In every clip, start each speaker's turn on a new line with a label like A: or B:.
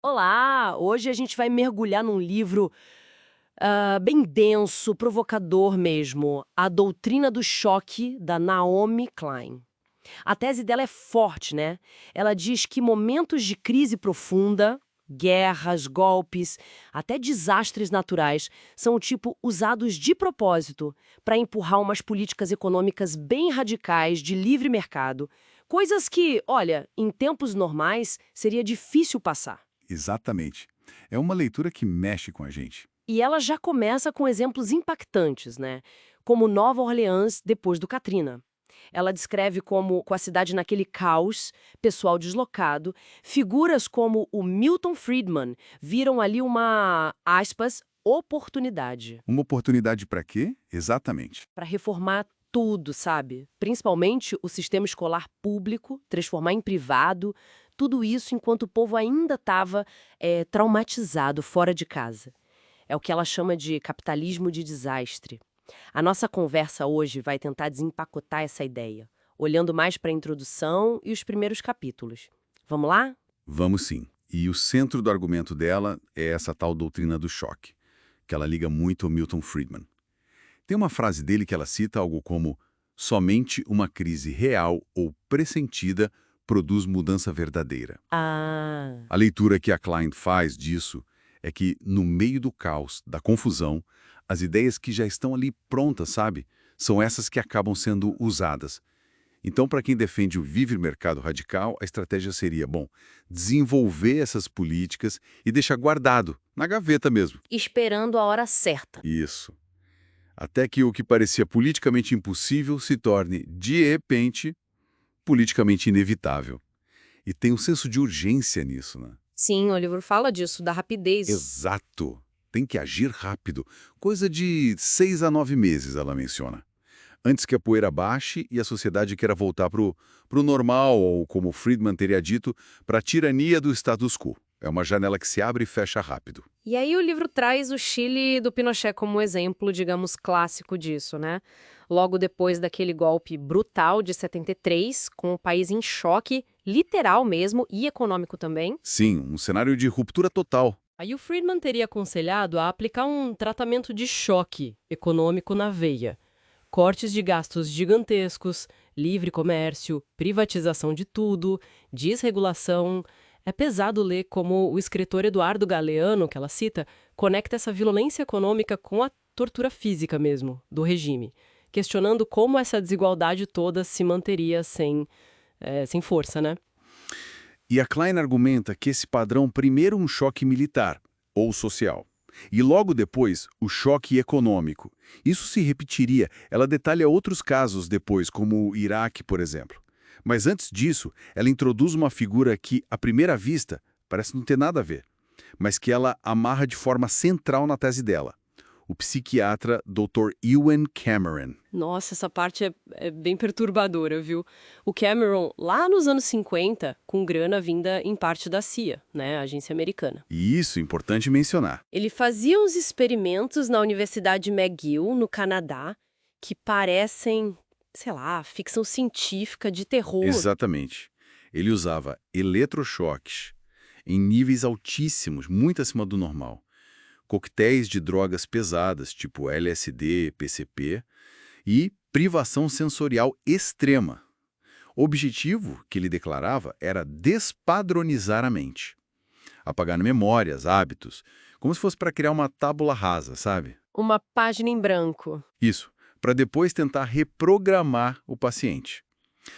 A: Olá! Hoje a gente vai mergulhar num livro bem denso, provocador mesmo, A Doutrina do Choque, da Naomi Klein. A tese dela é forte, né? Ela diz que momentos de crise profunda, guerras, golpes, até desastres naturais, são tipo usados de propósito para empurrar umas políticas econômicas bem radicais de livre mercado. Coisas que, olha, em tempos normais seria difícil passar.
B: Exatamente. É uma leitura que mexe com a gente.
A: E ela já começa com exemplos impactantes, né? Como Nova Orleans depois do Katrina. Ela descreve como, com a cidade naquele caos, pessoal deslocado, figuras como o Milton Friedman viram ali uma, aspas, oportunidade
B: Uma oportunidade para quê? Exatamente.
A: para reformar tudo, sabe? Principalmente o sistema escolar público, transformar em privado, tudo isso enquanto o povo ainda estava traumatizado fora de casa. É o que ela chama de capitalismo de desastre. A nossa conversa hoje vai tentar desempacotar essa ideia, olhando mais para a introdução e os primeiros capítulos. Vamos lá?
B: Vamos sim. E o centro do argumento dela é essa tal doutrina do choque, que ela liga muito ao Milton Friedman. Tem uma frase dele que ela cita algo como: somente uma crise real ou pressentida produz mudança verdadeira.
A: Ah,
B: A leitura que a Klein faz disso é que, no meio do caos, da confusão, as ideias que já estão ali prontas, sabe? São essas que acabam sendo usadas. Então, para quem defende o livre mercado radical, a estratégia seria, bom, desenvolver essas políticas e deixar guardado, na gaveta mesmo.
A: esperando a hora certa.
B: Isso. Até que o que parecia politicamente impossível se torne, de repente, politicamente inevitável. E tem um senso de urgência nisso, né?
A: Sim, o livro fala disso, da rapidez.
B: Exato. Tem que agir rápido. Coisa de 6 a 9 meses, ela menciona. Antes que a poeira baixe e a sociedade queira voltar pro normal, ou como Friedman teria dito, para a tirania do status quo. É uma janela que se abre e fecha rápido.
A: E aí o livro traz o Chile do Pinochet como exemplo, digamos, clássico disso, né? Logo depois daquele golpe brutal de 73, com o país em choque, literal mesmo, e econômico também.
B: Sim, um cenário de ruptura total.
C: Aí o Friedman teria aconselhado a aplicar um tratamento de choque econômico na veia. Cortes de gastos gigantescos, livre comércio, privatização de tudo, desregulação. É pesado ler como o escritor Eduardo Galeano, que ela cita, conecta essa violência econômica com a tortura física mesmo, do regime, questionando como essa desigualdade toda se manteria sem força, né?
B: E a Klein argumenta que esse padrão primeiro um choque militar, ou social, e logo depois o choque econômico. Isso se repetiria, ela detalha outros casos depois, como o Iraque, por exemplo. Mas antes disso, ela introduz uma figura que, à primeira vista, parece não ter nada a ver, mas que ela amarra de forma central na tese dela. O psiquiatra Dr. Ewan Cameron.
C: Nossa, essa parte é bem perturbadora, viu? O Cameron, lá nos anos 50, com grana vinda em parte da CIA, né, a agência americana.
B: E isso é importante mencionar.
C: Ele fazia uns experimentos na Universidade McGill, no Canadá, que parecem, sei lá, ficção científica de terror.
B: Exatamente. Ele usava eletrochoques em níveis altíssimos, muito acima do normal. Coquetéis de drogas pesadas, tipo LSD, PCP, e privação sensorial extrema. O objetivo, que ele declarava, era despadronizar a mente. Apagar memórias, hábitos, como se fosse para criar uma tábula rasa, sabe?
C: Uma página em branco.
B: Isso, para depois tentar reprogramar o paciente.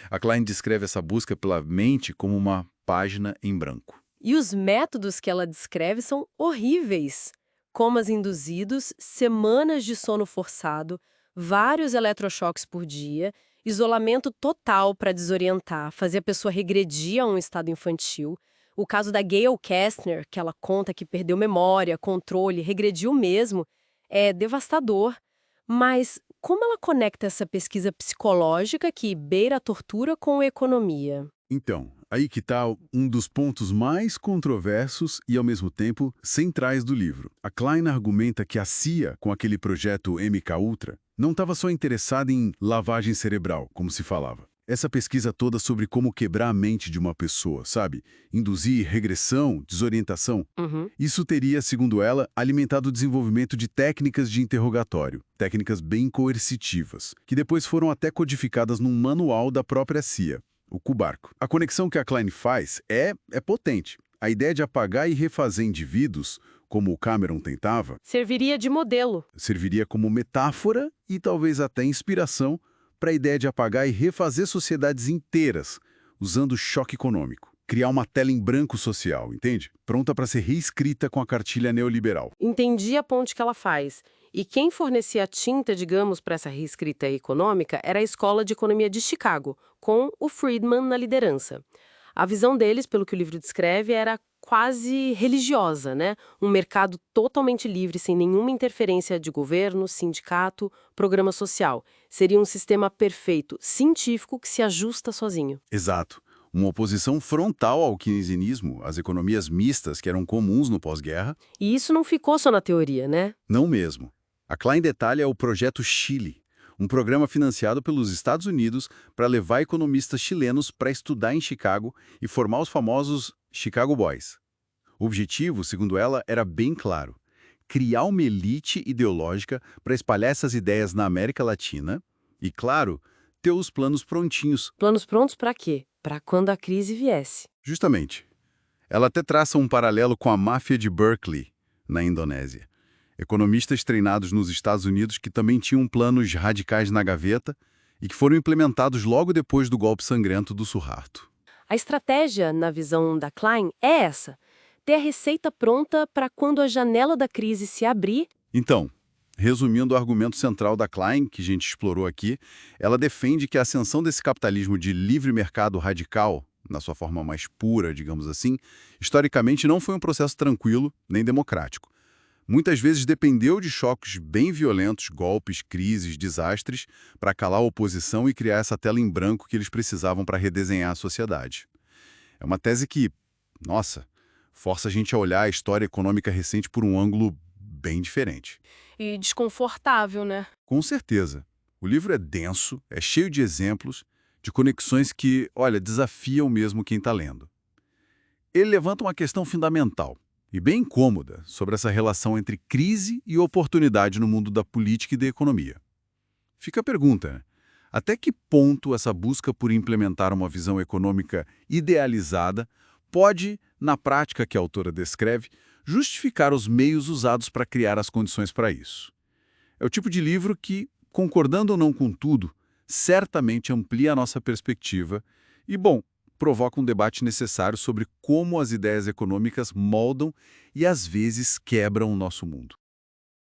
B: A Klein descreve essa busca pela mente como uma página em branco.
C: E os métodos que ela descreve são horríveis. Comas induzidos, semanas de sono forçado, vários eletrochoques por dia, isolamento total para desorientar, fazer a pessoa regredir a um estado infantil. O caso da Gail Kastner, que ela conta que perdeu memória, controle, regrediu mesmo, é devastador. Mas como ela conecta essa pesquisa psicológica que beira a tortura com a economia?
B: Então, aí que está um dos pontos mais controversos e, ao mesmo tempo, centrais do livro. A Klein argumenta que a CIA, com aquele projeto MKUltra, não estava só interessada em lavagem cerebral, como se falava. Essa pesquisa toda sobre como quebrar a mente de uma pessoa, sabe? Induzir regressão, desorientação.
A: Uhum.
B: Isso teria, segundo ela, alimentado o desenvolvimento de técnicas de interrogatório, técnicas bem coercitivas, que depois foram até codificadas num manual da própria CIA, o Kubark. A conexão que a Klein faz é potente. A ideia de apagar e refazer indivíduos, como o Cameron tentava,
C: Serviria de modelo.
B: serviria como metáfora e talvez até inspiração para a ideia de apagar e refazer sociedades inteiras, usando o choque econômico. Criar uma tela em branco social, entende? Pronta para ser reescrita com a cartilha neoliberal.
C: Entendi a ponte que ela faz. E quem fornecia a tinta, digamos, para essa reescrita econômica era a Escola de Economia de Chicago, com o Friedman na liderança. A visão deles, pelo que o livro descreve, era quase religiosa, né? Um mercado totalmente livre, sem nenhuma interferência de governo, sindicato, programa social. Seria um sistema perfeito, científico, que se ajusta sozinho.
B: Exato. Uma oposição frontal ao keynesianismo, às economias mistas que eram comuns no pós-guerra.
C: E isso não ficou só na teoria, né?
B: Não mesmo. A Klein detalha o Projeto Chile, um programa financiado pelos Estados Unidos para levar economistas chilenos para estudar em Chicago e formar os famosos Chicago Boys. O objetivo, segundo ela, era bem claro: criar uma elite ideológica para espalhar essas ideias na América Latina e, claro, ter os planos prontinhos.
C: Planos prontos para quê? Para quando a crise viesse.
B: Justamente. Ela até traça um paralelo com a máfia de Berkeley, na Indonésia. Economistas treinados nos Estados Unidos que também tinham planos radicais na gaveta e que foram implementados logo depois do golpe sangrento do Suharto.
C: A estratégia, na visão da Klein, é essa: ter a receita pronta para quando a janela da crise se abrir.
B: Então, resumindo o argumento central da Klein, que a gente explorou aqui, ela defende que a ascensão desse capitalismo de livre mercado radical, na sua forma mais pura, digamos assim, historicamente não foi um processo tranquilo nem democrático. Muitas vezes dependeu de choques bem violentos, golpes, crises, desastres, para calar a oposição e criar essa tela em branco que eles precisavam para redesenhar a sociedade. É uma tese que, nossa, força a gente a olhar a história econômica recente por um ângulo bem diferente.
C: E desconfortável, né?
B: Com certeza. O livro é denso, é cheio de exemplos, de conexões que, olha, desafiam mesmo quem está lendo. Ele levanta uma questão fundamental e bem incômoda sobre essa relação entre crise e oportunidade no mundo da política e da economia. Fica a pergunta: até que ponto essa busca por implementar uma visão econômica idealizada pode, na prática que a autora descreve, justificar os meios usados para criar as condições para isso? É o tipo de livro que, concordando ou não com tudo, certamente amplia a nossa perspectiva e, bom, provoca um debate necessário sobre como as ideias econômicas moldam e, às vezes, quebram o nosso mundo.